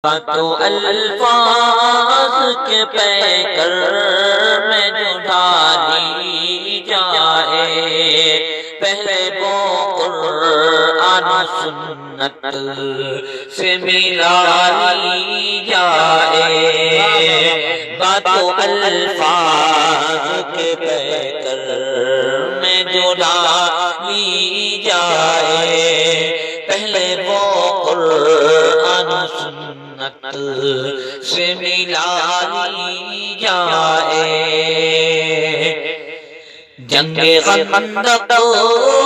تو الفاظ کے پیکر میں جو ڈالی جائے، پہلے وہ قرآن و سنت سے ملائی جائے، باتوں الفاظ کے پیکر میں جو ڈالی جائے، پہلے وہ قرآن و سنت سے ملائی جائے۔ جنگ خندق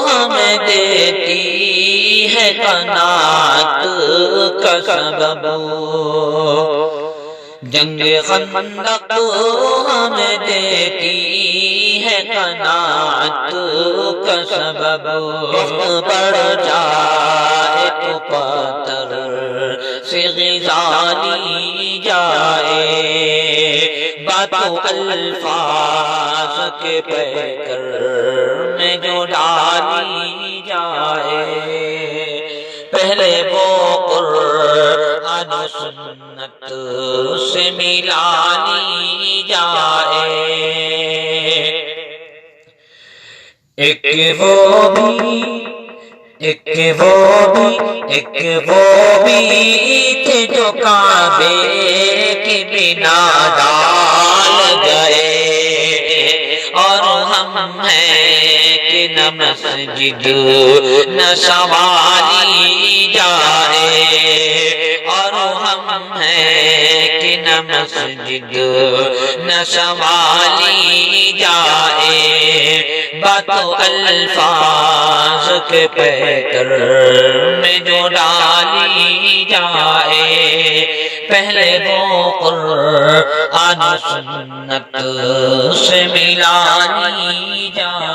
ہمیں دیتی ہے قناعت کا سبب، جنگ خندق ہمیں دیتی ہے قناعت کا سبب، بڑھ جائے تو پتھر سے غذا لی جائے، باتوں الفاظ کے پیکر میں جو ڈالی جائے، پہلے وہ قرآن و سنت سے ملائی جائے۔ ایک وہ بھی تھے جو کعبے کی بنا ڈال گئے، اور ہم ہیں کہ نہ مسجد نہ سنبھالی جائے، اور ہم ہیں کہ نہ مسجد نہ سنبھالی جائے، باتوں الفاظ کے پیکر میں جو ڈالی جائے، پہلے وہ قرآن و سنت سے ملائی جائے۔